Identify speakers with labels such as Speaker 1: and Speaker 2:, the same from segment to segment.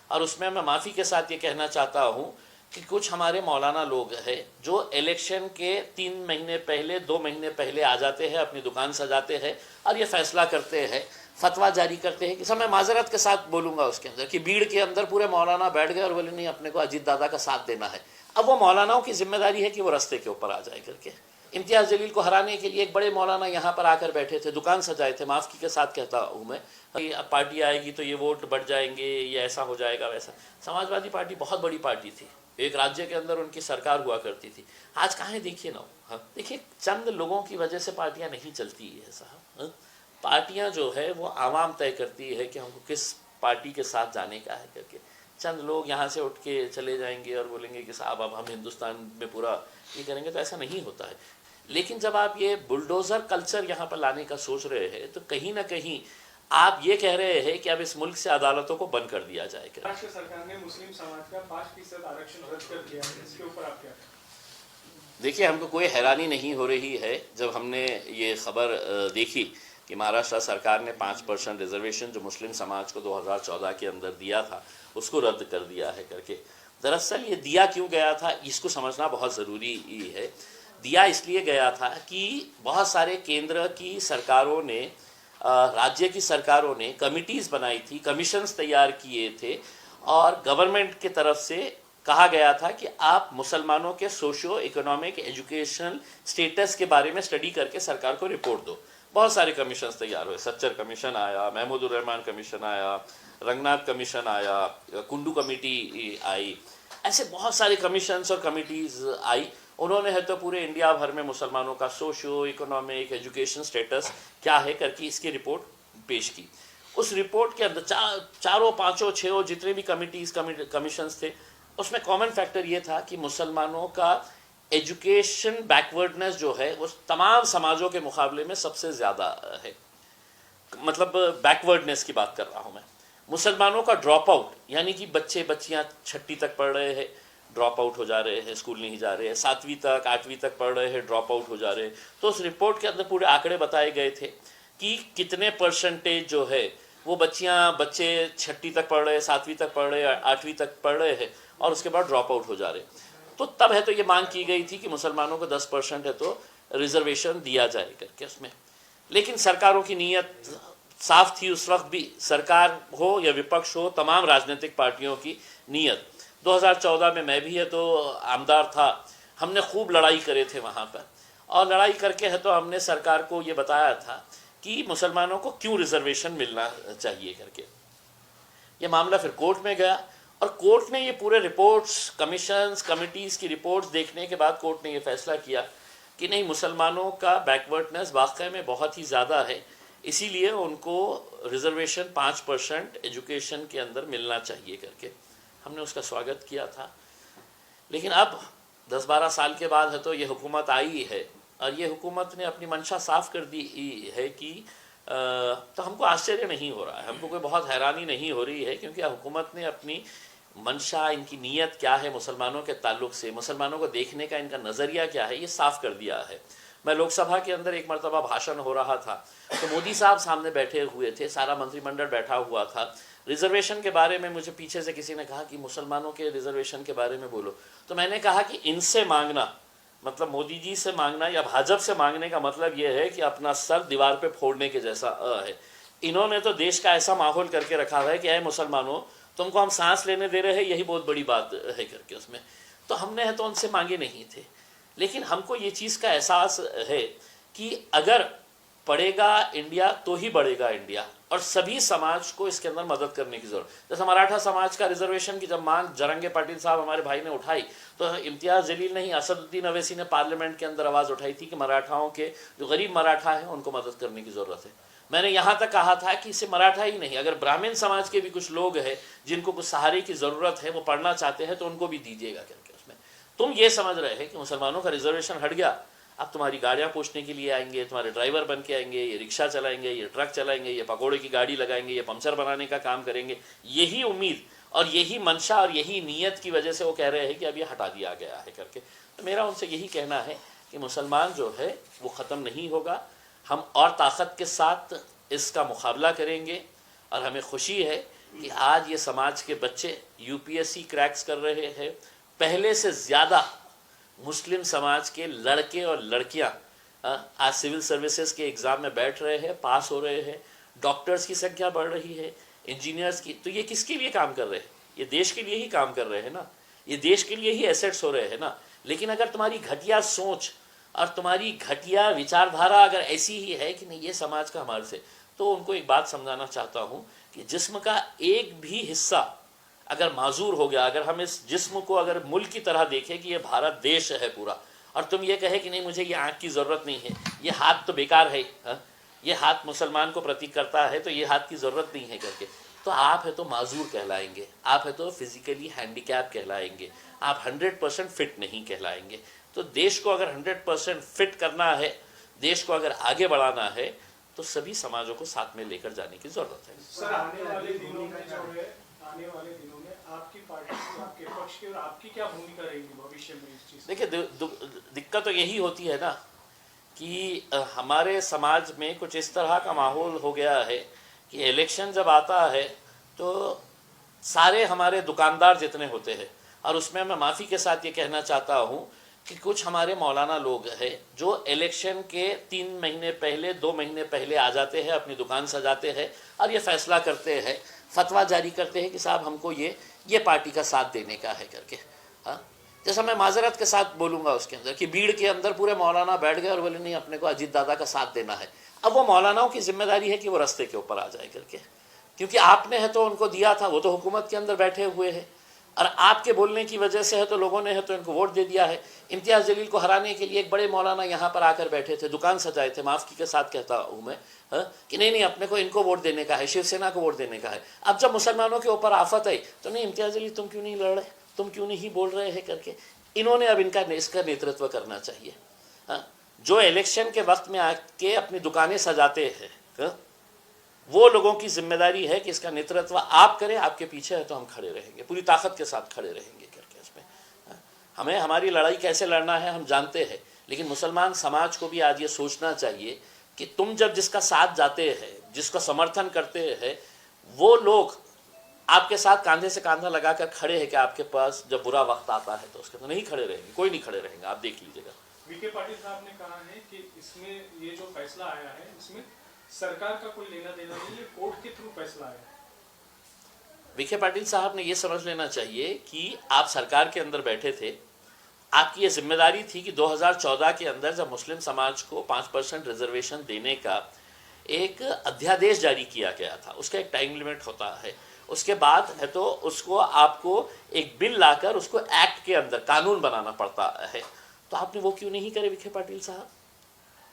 Speaker 1: और उसमें मैं माफ़ी के साथ ये कहना चाहता हूँ कि कुछ हमारे मौलाना लोग हैं जो इलेक्शन के 3 महीने पहले 2 महीने पहले आ जाते हैं, अपनी दुकान सजाते हैं और ये फैसला करते हैं, फतवा जारी करते हैं कि सब, मैं माजरत के साथ बोलूँगा उसके अंदर, कि भीड़ के अंदर पूरे मौलाना बैठ गए और बोले नहीं अपने को अजीत दादा का साथ देना है। अब वो मौलानाओं की जिम्मेदारी है कि वो रास्ते के ऊपर आ जाए करके। इम्तियाज़ जलील को हराने के लिए एक बड़े मौलाना यहाँ पर आकर बैठे थे, दुकान सजाए थे, माफ़ी के साथ कहता हूँ मैं, अब पार्टी आएगी तो ये वोट बढ़ जाएंगे, ये ऐसा हो जाएगा वैसा। समाजवादी पार्टी बहुत बड़ी पार्टी थी, एक राज्य के अंदर उनकी सरकार हुआ करती थी। आज कहाँ है देखिए ना। हाँ देखिए, चंद लोगों की वजह से पार्टियाँ नहीं चलती है साहब। पार्टियाँ जो है वो आवाम तय करती है कि हमको किस पार्टी के साथ जाने का है करके। चंद लोग यहाँ से उठ के चले जाएंगे और बोलेंगे कि साहब अब हम हिंदुस्तान में पूरा ये करेंगे, तो ऐसा नहीं होता है। लेकिन जब आप ये बुलडोज़र कल्चर यहाँ पर लाने का सोच रहे हैं तो कहीं ना कहीं आप ये कह रहे हैं कि अब इस मुल्क से अदालतों को बंद कर दिया जाएगा।
Speaker 2: महाराष्ट्र सरकार ने मुस्लिम समाज का 5% आरक्षण रद्द कर दिया है, इसके ऊपर आप क्या?
Speaker 1: देखिए, हमको कोई हैरानी नहीं हो रही है जब हमने ये खबर देखी कि महाराष्ट्र सरकार ने 5% रिजर्वेशन जो मुस्लिम समाज को 2014 के अंदर दिया था उसको रद्द कर दिया है करके। दरअसल ये दिया क्यों गया था इसको समझना बहुत ज़रूरी है। दिया इसलिए गया था कि बहुत सारे केंद्र की सरकारों ने, राज्य की सरकारों ने कमिटीज़ बनाई थी, कमीशंस तैयार किए थे और गवर्नमेंट की तरफ से कहा गया था कि आप मुसलमानों के सोशियो इकोनॉमिक एजुकेशनल स्टेटस के बारे में स्टडी करके सरकार को रिपोर्ट दो। बहुत सारे कमीशंस तैयार हुए, सच्चर कमीशन आया, महमूदुर रहमान कमीशन आया, रंगनाथ कमीशन आया, कुंडू कमेटी आई, ऐसे बहुत सारे कमीशंस और कमिटीज़ आई। उन्होंने है तो पूरे इंडिया भर में मुसलमानों का सोशियो इकोनॉमिक एजुकेशन स्टेटस क्या है करके इसकी रिपोर्ट पेश की। उस रिपोर्ट के अंदर चारों पांचों छः जितने भी कमीशंस थे, उसमें कॉमन फैक्टर ये था कि मुसलमानों का एजुकेशन बैकवर्डनेस जो है वो तमाम समाजों के मुकाबले में सबसे ज़्यादा है। मतलब बैकवर्डनेस की बात कर रहा हूँ मैं। मुसलमानों का ड्रॉप आउट, यानी कि बच्चे बच्चियाँ 6ठी तक पढ़ रहे हैं, ड्रॉप आउट हो जा रहे हैं, स्कूल नहीं जा रहे हैं, 7वीं तक 8वीं तक पढ़ रहे हैं, ड्रॉप आउट हो जा रहे हैं। तो उस रिपोर्ट के अंदर पूरे आंकड़े बताए गए थे कि कितने परसेंटेज जो है वो बच्चे 6ठी तक पढ़ रहे हैं, 7वीं तक पढ़ रहे हैं, 8वीं तक पढ़ रहे हैं और उसके बाद ड्रॉप आउट हो जा रहे हैं। तो तब है तो ये मांग की गई थी कि मुसलमानों को 10% है तो रिजर्वेशन दिया जाए करके उसमें। लेकिन सरकारों की नीयत साफ थी उस वक्त भी, सरकार हो या विपक्ष हो, तमाम राजनीतिक पार्टियों की नीयत। 2014 में मैं भी है तो आमदार था, हमने खूब लड़ाई करे थे वहाँ पर, और लड़ाई करके है तो हमने सरकार को ये बताया था कि मुसलमानों को क्यों रिजर्वेशन मिलना चाहिए करके। ये मामला फिर कोर्ट में गया और कोर्ट ने ये पूरे रिपोर्ट्स, कमीशंस, कमिटीज़ की रिपोर्ट्स देखने के बाद कोर्ट ने ये फैसला किया कि नहीं, मुसलमानों का बैकवर्डनेस वाकई में बहुत ही ज़्यादा है, इसीलिए उनको रिजर्वेशन 5% एजुकेशन के अंदर मिलना चाहिए करके। हमने उसका स्वागत किया था। लेकिन अब 10-12 साल के बाद है तो ये हुकूमत आई है और ये हुकूमत ने अपनी मंशा साफ़ कर दी है कि तो हमको आश्चर्य नहीं हो रहा है, हमको कोई बहुत हैरानी नहीं हो रही है, क्योंकि हुकूमत ने अपनी मंशा, इनकी नीयत क्या है मुसलमानों के ताल्लुक़ से, मुसलमानों को देखने का इनका नज़रिया क्या है, ये साफ़ कर दिया है। मैं लोकसभा के अंदर एक मरतबा भाषण हो रहा था तो मोदी साहब सामने बैठे हुए थे, सारा मंत्रिमंडल बैठा हुआ था। रिजर्वेशन के बारे में मुझे पीछे से किसी ने कहा कि मुसलमानों के रिजर्वेशन के बारे में बोलो, तो मैंने कहा कि इनसे मांगना, मतलब मोदी जी से मांगना या भाजपा से मांगने का मतलब ये है कि अपना सर दीवार पे फोड़ने के जैसा है। इन्होंने तो देश का ऐसा माहौल करके रखा है कि अरे मुसलमानों, तुमको हम सांस लेने दे रहे हैं, यही बहुत बड़ी बात है करके उसमें। तो हमने है तो उनसे मांगे नहीं थे, लेकिन हमको ये चीज़ का एहसास है कि अगर पढ़ेगा इंडिया तो ही बढ़ेगा इंडिया, और सभी समाज को इसके अंदर मदद करने की ज़रूरत। जैसे मराठा समाज का रिजर्वेशन की जब मांग जरंगे पाटिल साहब हमारे भाई ने उठाई तो इम्तियाज़ जलील नहीं, असदुद्दीन अवैसी ने पार्लियामेंट के अंदर आवाज़ उठाई थी कि मराठाओं के जो गरीब मराठा हैं उनको मदद करने की ज़रूरत है। मैंने यहाँ तक कहा था कि इसे मराठा ही नहीं, अगर ब्राह्मण समाज के भी कुछ लोग हैं जिनको कुछ सहारे की ज़रूरत है, वो पढ़ना चाहते हैं, तो उनको भी दीजिएगा करके उसमें। तुम ये समझ रहे हैं कि मुसलमानों का रिजर्वेशन हट गया, अब तुम्हारी गाड़ियाँ पूछने के लिए आएंगे, तुम्हारे ड्राइवर बन के आएंगे, ये रिक्शा चलाएंगे, ये ट्रक चलाएंगे, ये पकौड़े की गाड़ी लगाएंगे, ये पंचर बनाने का काम करेंगे। यही उम्मीद और यही मंशा और यही नीयत की वजह से वो कह रहे हैं कि अब ये हटा दिया गया है करके। तो मेरा उनसे यही कहना है कि मुसलमान जो है वो ख़त्म नहीं होगा, हम और ताकत के साथ इसका मुकाबला करेंगे। और हमें खुशी है कि आज ये समाज के बच्चे यूपीएससी क्रैक्स कर रहे हैं, पहले से ज़्यादा मुस्लिम समाज के लड़के और लड़कियां आज सिविल सर्विसेज के एग्ज़ाम में बैठ रहे हैं, पास हो रहे हैं, डॉक्टर्स की संख्या बढ़ रही है, इंजीनियर्स की। तो ये किसके लिए काम कर रहे हैं? ये देश के लिए ही काम कर रहे हैं ना, ये देश के लिए ही एसेट्स हो रहे हैं ना। लेकिन अगर तुम्हारी घटिया सोच और तुम्हारी घटिया विचारधारा अगर ऐसी ही है कि नहीं ये समाज का हमारे से, तो उनको एक बात समझाना चाहता हूँ कि जिस्म का एक भी हिस्सा अगर माजूर हो गया, अगर हम इस जिस्म को अगर मुल्क की तरह देखें कि ये भारत देश है पूरा, और तुम ये कहे कि नहीं मुझे ये आँख की ज़रूरत नहीं है, ये हाथ तो बेकार है, ये हाथ मुसलमान को प्रतीक करता है तो ये हाथ की ज़रूरत नहीं है करके, तो आप है तो माजूर कहलाएंगे, आप है तो फिज़िकली हैंडीकैप कहलाएंगे, आप 100% फिट नहीं कहलाएंगे। तो देश को अगर 100% फिट करना है, देश को अगर आगे बढ़ाना है, तो सभी समाजों को साथ में लेकर जाने की ज़रूरत है।
Speaker 2: सर, आने वाले दिनों में आपकी पार्टी, आपके पक्ष की और आपकी क्या भूमिका रहेगी भविष्य में इस चीज़?
Speaker 1: देखिए, दिक्कत तो यही होती है ना कि हमारे समाज में कुछ इस तरह का माहौल हो गया है कि इलेक्शन जब आता है तो सारे हमारे दुकानदार जितने होते हैं, और उसमें मैं माफ़ी के साथ ये कहना चाहता हूँ कि कुछ हमारे मौलाना लोग हैं जो इलेक्शन के 3 महीने पहले 2 महीने पहले आ जाते हैं, अपनी दुकान सजाते हैं और ये फैसला करते हैं, फतवा जारी करते हैं कि साहब हमको ये पार्टी का साथ देने का है करके। हाँ, जैसा मैं माजरत के साथ बोलूँगा उसके अंदर कि भीड़ के अंदर पूरे मौलाना बैठ गए और बोले नहीं अपने को अजीत दादा का साथ देना है। अब वो मौलानाओं की जिम्मेदारी है कि वो रास्ते के ऊपर आ जाए करके, क्योंकि आपने है तो उनको दिया था, वो तो हुकूमत के अंदर बैठे हुए हैं, और आपके बोलने की वजह से है तो लोगों ने है तो इनको वोट दे दिया है। इम्तियाज़ जलील को हराने के लिए एक बड़े मौलाना यहाँ पर आकर बैठे थे, दुकान सजाए थे, माफ़ी के साथ कहता हूँ मैं कि नहीं अपने को इनको वोट देने का है, शिवसेना को वोट देने का है। अब जब मुसलमानों के ऊपर आफत आई तो नहीं इम्तियाज़ जलील तुम क्यों नहीं लड़ रहे, तुम क्यों नहीं बोल रहे हैं करके इन्होंने अब इसका नेतृत्व करना चाहिए। जो इलेक्शन के वक्त में आके अपनी दुकानें सजाते हैं, वो लोगों की जिम्मेदारी है कि इसका नेतृत्व आप करें, आपके पीछे है तो हम खड़े रहेंगे, पूरी ताकत के साथ खड़े रहेंगे करके। इसमें हमें हमारी लड़ाई कैसे लड़ना है हम जानते हैं, लेकिन मुसलमान समाज को भी आज ये सोचना चाहिए कि तुम जब जिसका साथ जाते हैं, जिसका समर्थन करते हैं, वो लोग आपके साथ कांधे से कांधा लगाकर खड़े हैं कि आपके पास जब बुरा वक्त आता है तो उसके तो नहीं खड़े रहेंगे, कोई नहीं खड़े रहेंगे, आप देख लीजिएगा।
Speaker 2: वीके पाटिल साहब ने कहा है कि इसमें ये जो फैसला आया है इसमें सरकार का कोई लेना देना नहीं, ये कोर्ट के थ्रू फैसला आया है।
Speaker 1: वीके पाटिल साहब ने ये समझ लेना चाहिए कि आप सरकार के अंदर बैठे थे, आपकी ये जिम्मेदारी थी कि 2014 के अंदर जब मुस्लिम समाज को 5% रिजर्वेशन देने का एक अध्यादेश जारी किया गया था, उसका एक टाइम लिमिट होता है, उसके बाद है तो उसको आपको एक बिल लाकर उसको एक्ट के अंदर कानून बनाना पड़ता है। तो आपने वो क्यों नहीं करे विखे पाटिल साहब?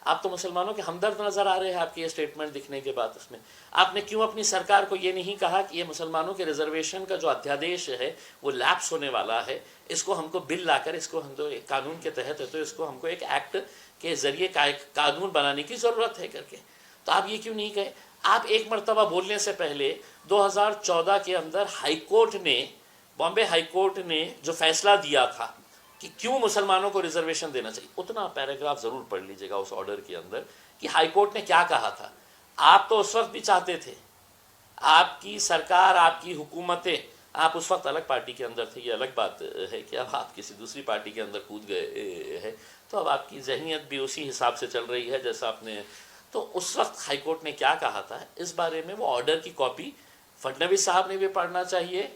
Speaker 1: आप तो मुसलमानों के हमदर्द नज़र आ रहे हैं आपके ये स्टेटमेंट दिखने के बाद। उसमें आपने क्यों अपनी सरकार को ये नहीं कहा कि ये मुसलमानों के रिजर्वेशन का जो अध्यादेश है वो लैप्स होने वाला है, इसको हमको बिल लाकर इसको हम तो एक कानून के तहत है तो इसको हमको एक एक्ट के ज़रिए कानून बनाने की ज़रूरत है करके। तो आप ये क्यों नहीं कहे? आप एक मरतबा बोलने से पहले 2014 के अंदर हाईकोर्ट ने, बॉम्बे हाईकोर्ट ने जो फैसला दिया था कि क्यों मुसलमानों को रिजर्वेशन देना चाहिए, उतना पैराग्राफ ज़रूर पढ़ लीजिएगा उस ऑर्डर के अंदर कि हाईकोर्ट ने क्या कहा था। आप तो उस वक्त भी चाहते थे, आपकी सरकार, आपकी हुकूमतें, आप उस वक्त अलग पार्टी के अंदर थे, ये अलग बात है कि अब आप किसी दूसरी पार्टी के अंदर कूद गए हैं, तो अब आपकी जहनीत भी उसी हिसाब से चल रही है जैसा आपने। तो उस वक्त हाईकोर्ट ने क्या कहा था इस बारे में, वो ऑर्डर की कॉपी फडणवीस साहब ने भी पढ़ना चाहिए,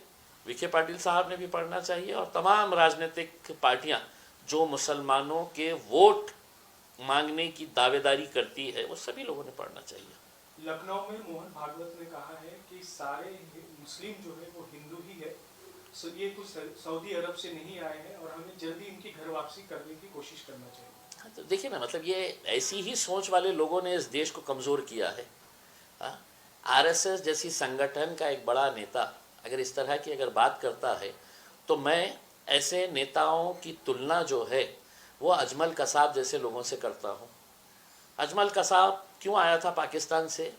Speaker 1: विखे पाटिल साहब ने भी पढ़ना चाहिए, और तमाम राजनीतिक पार्टियां जो मुसलमानों के वोट मांगने की दावेदारी करती है वो सभी लोगों ने पढ़ना चाहिए।
Speaker 2: लखनऊ में मोहन भागवत ने कहा है कि सारे मुस्लिम जो है वो हिंदू ही है, ये कुछ सऊदी अरब से नहीं आए हैं और हमें जल्दी इनकी घर वापसी करने की कोशिश करना चाहिए।
Speaker 1: हाँ, तो देखिए ना, मतलब ये ऐसी ही सोच वाले लोगों ने इस देश को कमज़ोर किया है। आरएसएस जैसी संगठन का एक बड़ा नेता अगर इस तरह की अगर बात करता है तो मैं ऐसे नेताओं की तुलना जो है वो अजमल कसाब जैसे लोगों से करता हूँ। अजमल कसाब क्यों आया था पाकिस्तान से?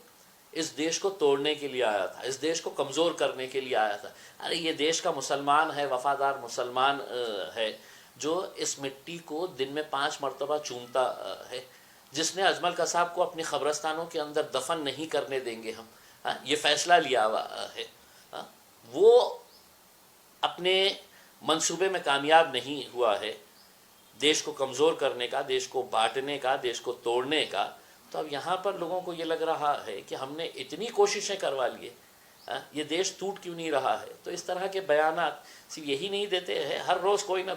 Speaker 1: इस देश को तोड़ने के लिए आया था, इस देश को कमज़ोर करने के लिए आया था। अरे ये देश का मुसलमान है, वफादार मुसलमान है, जो इस मिट्टी को दिन में 5 मरतबा चूमता है, जिसने अजमल कसाब को अपनी ख़बरस्तानों के अंदर दफन नहीं करने देंगे हम, ये फ़ैसला लिया हुआ है। वो अपने मंसूबे में कामयाब नहीं हुआ है, देश को कमज़ोर करने का, देश को बांटने का, देश को तोड़ने का, तो अब यहाँ पर लोगों को ये लग रहा है कि हमने इतनी कोशिशें करवा लिए, ये देश टूट क्यों नहीं रहा है। तो इस तरह के बयानात सिर्फ यही नहीं देते हैं, हर रोज़ कोई ना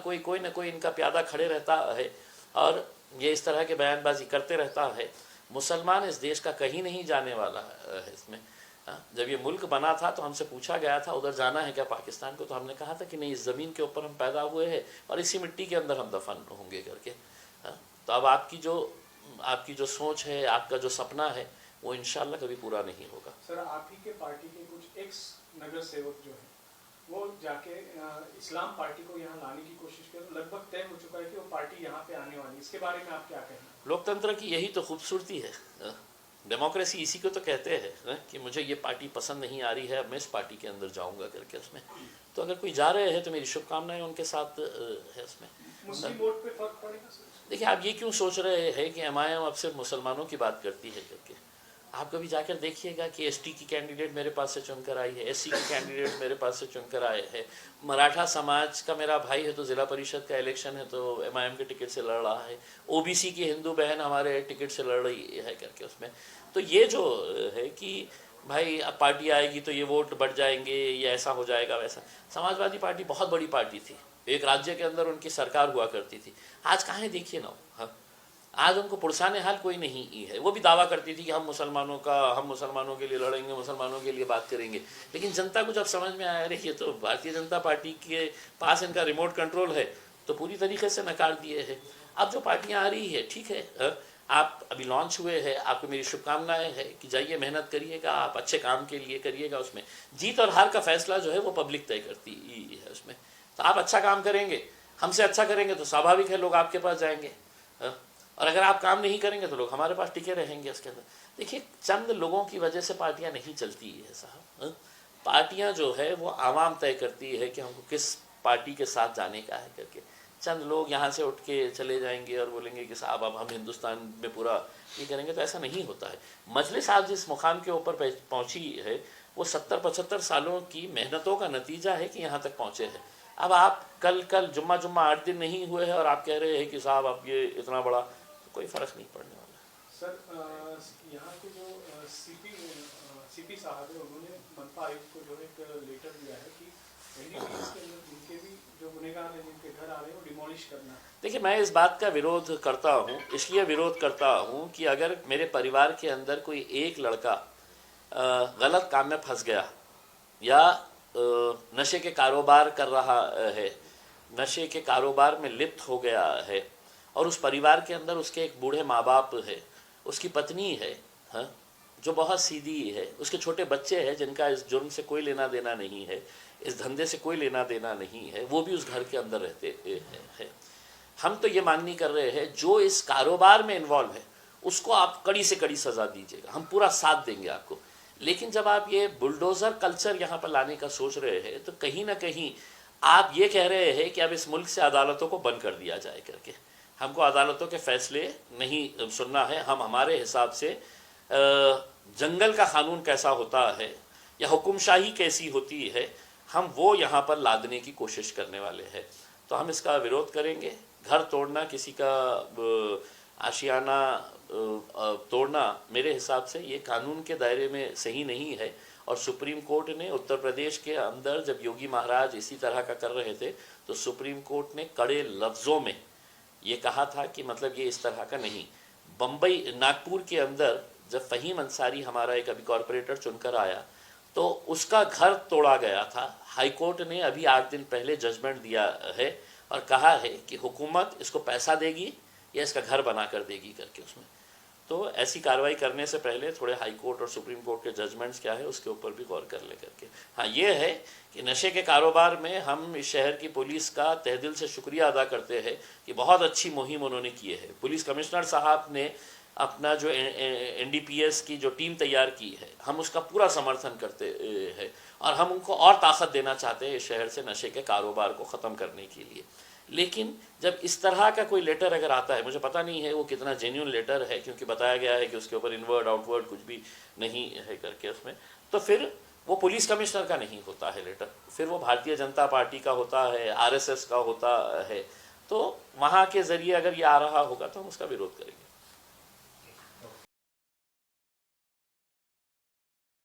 Speaker 1: कोई इनका प्यादा खड़े रहता है और ये इस तरह के बयानबाजी करते रहता है। मुसलमान इस देश का कहीं नहीं जाने वाला है इसमें। जब ये मुल्क बना था तो हमसे पूछा गया था उधर जाना है क्या पाकिस्तान को, तो हमने कहा था कि नहीं, इस ज़मीन के ऊपर हम पैदा हुए हैं और इसी मिट्टी के अंदर हम दफन होंगे करके। तो अब आपकी जो सोच है, आपका जो सपना है, वो इंशाल्लाह कभी पूरा नहीं होगा।
Speaker 2: सर, आप ही के पार्टी के कुछ एक्स नगर सेवक जो हैं वो जाके इस्लाम पार्टी को यहाँ लाने की कोशिश कर, लगभग तय हो चुका है कि वो पार्टी यहाँ पे आने वाली है, इसके बारे में आप क्या कहेंगे?
Speaker 1: लोकतंत्र की यही तो खूबसूरती है, डेमोक्रेसी इसी को तो कहते हैं कि मुझे ये पार्टी पसंद नहीं आ रही है, अब मैं इस पार्टी के अंदर जाऊंगा करके उसमें। तो अगर कोई जा रहे हैं तो मेरी शुभकामनाएं उनके साथ है उसमें।
Speaker 2: मुस्लिम वोट पे फर्क पड़ेगा सर?
Speaker 1: देखिए, आप ये क्यों सोच रहे हैं कि MIM अब सिर्फ मुसलमानों की बात करती है करके। आप कभी जाकर देखिएगा कि ST की कैंडिडेट मेरे पास से चुनकर आई है, SC की कैंडिडेट मेरे पास से चुनकर आए हैं, मराठा समाज का मेरा भाई है तो ज़िला परिषद का इलेक्शन है तो MIM के टिकट से लड़ रहा है, OBC की हिंदू बहन हमारे टिकट से लड़ रही है करके उसमें। तो ये जो है कि भाई अब पार्टी आएगी तो ये वोट बढ़ जाएंगे, ये ऐसा हो जाएगा वैसा। समाजवादी पार्टी बहुत बड़ी पार्टी थी, एक राज्य के अंदर उनकी सरकार हुआ करती थी। आज कहाँ है देखिए ना। हाँ, आज उनको पुरसाने हाल कोई नहीं है। वो भी दावा करती थी कि हम मुसलमानों के लिए लड़ेंगे, मुसलमानों के लिए बात करेंगे, लेकिन जनता को जब समझ में आया अरे ये तो भारतीय जनता पार्टी के पास इनका रिमोट कंट्रोल है, तो पूरी तरीके से नकार दिए है। अब जो पार्टियां आ रही है, ठीक है, आप अभी लॉन्च हुए हैं, आपको मेरी शुभकामनाएं है कि जाइए, मेहनत करिएगा, आप अच्छे काम के लिए करिएगा। उसमें जीत और हार का फैसला जो है वो पब्लिक तय करती है उसमें। तो आप अच्छा काम करेंगे, हमसे अच्छा करेंगे तो स्वाभाविक है लोग आपके पास जाएंगे, और अगर आप काम नहीं करेंगे तो लोग हमारे पास टिके रहेंगे उसके अंदर। देखिए, चंद लोगों की वजह से पार्टियां नहीं चलती है साहब। पार्टियां जो है वो आवाम तय करती है कि हमको किस पार्टी के साथ जाने का है करके। चंद लोग यहाँ से उठ के चले जाएंगे और बोलेंगे कि साहब अब हम हिंदुस्तान में पूरा ये करेंगे, तो ऐसा नहीं होता है। मजलिस आज जिस मुकाम के ऊपर पहुँची है वो 70-75 सालों की मेहनतों का नतीजा है कि यहाँ तक पहुँचे हैं। अब आप कल जुम्मा 8 दिन नहीं हुए हैं और आप कह रहे हैं कि साहब अब ये इतना बड़ा, तो कोई फ़र्क नहीं पड़ने वाला।
Speaker 2: सर, यहाँ के जो सीपी साहब है, उन्होंने मनपा आयुक्त को जो एक लेटर दिया है कि NDPS के अंदर जिनके भी जो गुनहगार हैं, जिनके घर आ रहे हैं, वो डिमोलिश करना।
Speaker 1: देखिए, मैं इस बात का विरोध करता हूँ, इसलिए विरोध करता हूँ कि अगर मेरे परिवार के अंदर कोई एक लड़का गलत काम में फंस गया या नशे के कारोबार कर रहा है, नशे के कारोबार में लिप्त हो गया है, और उस परिवार के अंदर उसके एक बूढ़े माँ बाप है, उसकी पत्नी है, हाँ, जो बहुत सीधी है, उसके छोटे बच्चे हैं जिनका इस जुर्म से कोई लेना देना नहीं है, इस धंधे से कोई लेना देना नहीं है, वो भी उस घर के अंदर रहते हैं। हम तो ये मांगनी कर रहे हैं जो इस कारोबार में इन्वॉल्व है उसको आप कड़ी से कड़ी सज़ा दीजिएगा, हम पूरा साथ देंगे आपको। लेकिन जब आप ये बुलडोज़र कल्चर यहाँ पर लाने का सोच रहे हैं तो कहीं ना कहीं आप ये कह रहे हैं कि अब इस मुल्क से अदालतों को बंद कर दिया जाए करके। हमको अदालतों के फैसले नहीं सुनना है, हम हमारे हिसाब से जंगल का कानून कैसा होता है या हुकुमशाही कैसी होती है, हम वो यहाँ पर लादने की कोशिश करने वाले हैं। तो हम इसका विरोध करेंगे। घर तोड़ना, किसी का आशियाना तोड़ना मेरे हिसाब से ये कानून के दायरे में सही नहीं है। और सुप्रीम कोर्ट ने उत्तर प्रदेश के अंदर जब योगी महाराज इसी तरह का कर रहे थे तो सुप्रीम कोर्ट ने कड़े लफ्ज़ों में ये कहा था कि मतलब ये इस तरह का नहीं। बम्बई, नागपुर के अंदर जब फ़हीम अंसारी हमारा एक अभी कॉरपोरेटर चुनकर आया तो उसका घर तोड़ा गया था। हाई कोर्ट ने अभी 8 दिन पहले जजमेंट दिया है और कहा है कि हुकूमत इसको पैसा देगी या इसका घर बना कर देगी करके उसमें। तो ऐसी कार्रवाई करने से पहले थोड़े हाई कोर्ट और सुप्रीम कोर्ट के जजमेंट्स क्या है उसके ऊपर भी गौर कर ले करके। हाँ, ये है कि नशे के कारोबार में हम इस शहर की पुलिस का तहे दिल से शुक्रिया अदा करते हैं कि बहुत अच्छी मुहिम उन्होंने की है। पुलिस कमिश्नर साहब ने अपना जो NDPS की जो टीम तैयार की है, हम उसका पूरा समर्थन करते हैं और हम उनको और ताकत देना चाहते हैं इस शहर से नशे के कारोबार को ख़त्म करने के लिए। लेकिन जब इस तरह का कोई लेटर अगर आता है, मुझे पता नहीं है वो कितना जेन्युइन लेटर है क्योंकि बताया गया है कि उसके ऊपर इनवर्ड आउटवर्ड कुछ भी नहीं है करके उसमें, तो फिर वो पुलिस कमिश्नर का नहीं होता है लेटर, फिर वो भारतीय जनता पार्टी का होता है, आरएसएस का होता है। तो वहाँ के ज़रिए अगर ये आ रहा होगा तो हम उसका विरोध करेंगे।